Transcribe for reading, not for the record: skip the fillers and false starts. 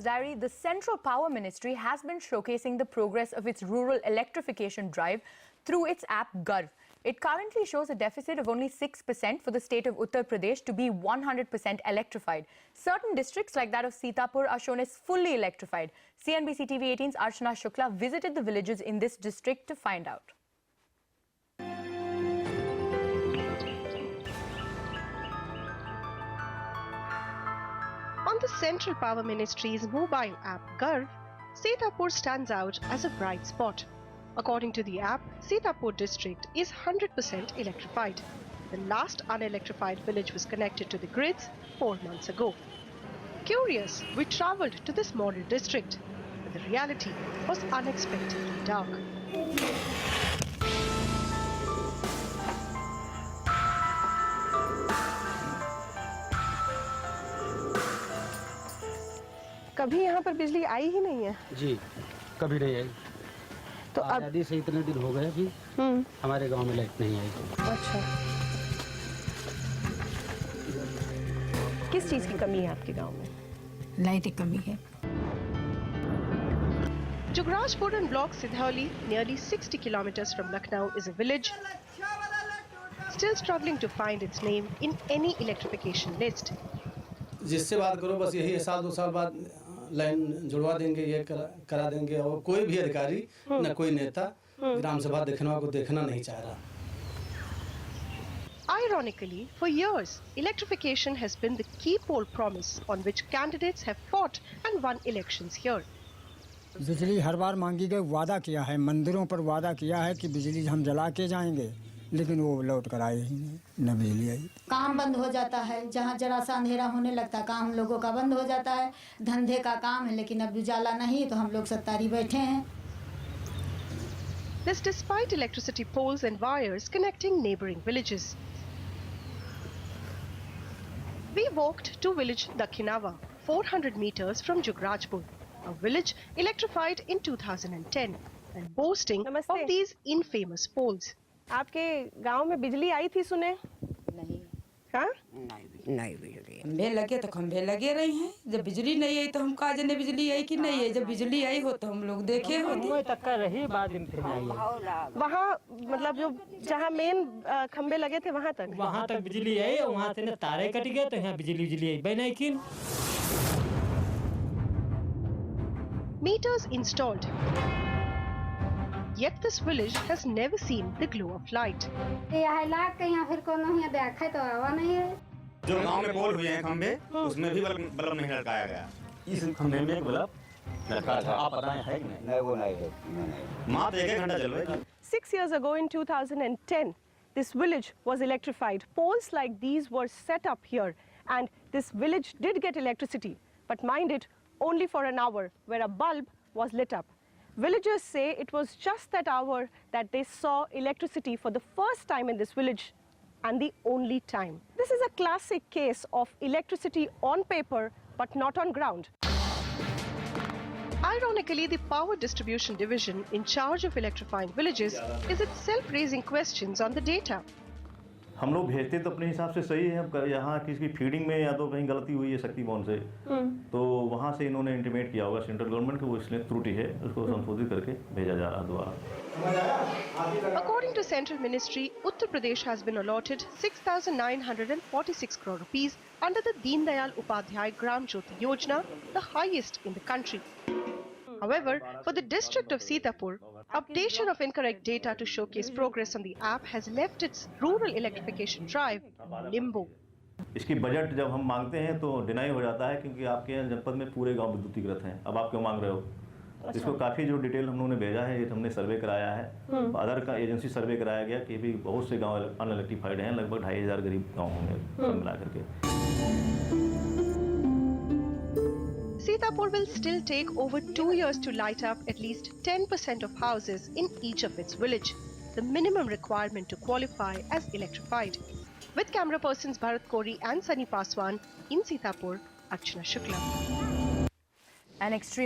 Zairi, the Central Power Ministry has been showcasing the progress of its rural electrification drive through its app Garv. It currently shows a deficit of only 6% for the state of Uttar Pradesh to be 100% electrified. Certain districts like that of Sitapur are shown as fully electrified. CNBC TV 18's Archana Shukla visited the villages in this district to find out. On the Central Power Ministry's mobile app Garv, Sitapur stands out as a bright spot. According to the app, Sitapur district is 100% electrified. The last unelectrified village was connected to the grids 4 months ago. Curious, we travelled to this model district, but the reality was unexpectedly dark. कभी यहाँ पर बिजली आई ही नहीं है जी, कभी नहीं आई। तो अब आजादी से इतने दिन हो गए कि हमारे गांव में लाइट नहीं आई। अच्छा, किस चीज की कमी है आपके गांव में? लाइट की कमी है। Jugrajpur and block Sidhauli, nearly 60 kilometers from Lucknow, is a village still struggling to find its name in any electrification list. जिससे बात करो बस यही है, 1-2 साल बाद लाइन जुड़वा देंगे, ये करा देंगे, और कोई भी अधिकारी न कोई नेता ग्राम सभा देखने को देखना नहीं चाह रहा। Ironically, for years, electrification has been the key poll promise on which candidates have fought and won elections here. बिजली हर बार मांगी गई, वादा किया है, मंदिरों पर वादा किया है कि बिजली हम जला के जाएंगे, लेकिन वो लौट कर आए ही नहीं, न बिजली आई। काम बंद हो जाता है, जहाँ जरा सा अंधेरा होने लगता है काम हम लोगों का बंद हो जाता है। धंधे का काम है, लेकिन अब उजाला नहीं, तो हम लोग सत्तारी बैठे हैं। This despite electricity poles and wires connecting neighboring villages. We walked to village Dakhinava, 400 meters from Jugrajpur, a village electrified in 2010 and boasting Namaste. of these infamous poles. आपके गांव में बिजली आई थी सुने? नहीं, हाँ? नहीं बिजली। खंभे लगे तो खंभे लगे रही हैं। जब बिजली नहीं आई तो हम कहा जने बिजली आई कि नहीं आई। जब बिजली आई हो तो हम लोग देखे होते। तक का रही बाद में फिर आई। वहाँ मतलब जो जहाँ मेन खंभे लगे थे वहाँ तक? वहाँ तक बिजली आई, वहाँ से तारे कट गए तो यहाँ बिजली आई। बनाइकिन Meters installed. Yet this village has never seen the glow of light. जो गांव में पोल हुए हैं खंबे, उसमें भी बल्ब नहीं लटकाया गया। इस खंभे में एक बल्ब लटका था, आप बताएं है कि नहीं? वो नहीं। मात्र 1 घंटा जल रही थी। 6 years ago in 2010, this village was electrified. Poles like these were set up here, and this village did get electricity, but mind it, only for an hour, where a bulb was lit up. Villagers say it was just that hour that they saw electricity for the first time in this village, and the only time. This is a classic case of electricity on paper, but not on ground. Ironically, the Power Distribution Division in charge of electrifying villages is itself raising questions on the data. हम लोग भेजते तो अपने हिसाब से सही है। अब यहाँ किसी फीडिंग में या तो कहीं गलती हुई है शक्ति भवन से, तो वहाँ से इन्होंने इंटीमेट किया होगा सेंट्रल गवर्नमेंट को, वो इसलिए त्रुटि है, उसको संशोधित करके भेजा जा रहा दोबारा। According to Central Ministry, Uttar Pradesh has been allotted 6,946 crore rupees under the Deen Dayal Upadhyay Gram Jyoti Yojana, the highest in the country. However, for the district of Sitapur, updation of incorrect data to showcase progress on the app has left its rural electrification drive in limbo. इसकी budget जब हम मांगते हैं तो deny हो जाता है, क्योंकि आपके जनपद में पूरे गांव विद्युतीकृत हैं। अब आप क्यों मांग रहे हो? इसको काफ़ी जो डिटेल हम लोगों ने भेजा है, ये हमने सर्वे कराया है, अदर का एजेंसी सर्वे कराया गया कि भी बहुत से गाँव अनइलेक्ट्रीफाइड हैं, लगभग 2,500 गरीब गाँव होंगे मिला करके। Sitapur will still take over 2 years to light up at least 10% of houses in each of its village, the minimum requirement to qualify as electrified. With camera persons Bharat Kori and Sunny Paswan in Sitapur, Archana Shukla. An extreme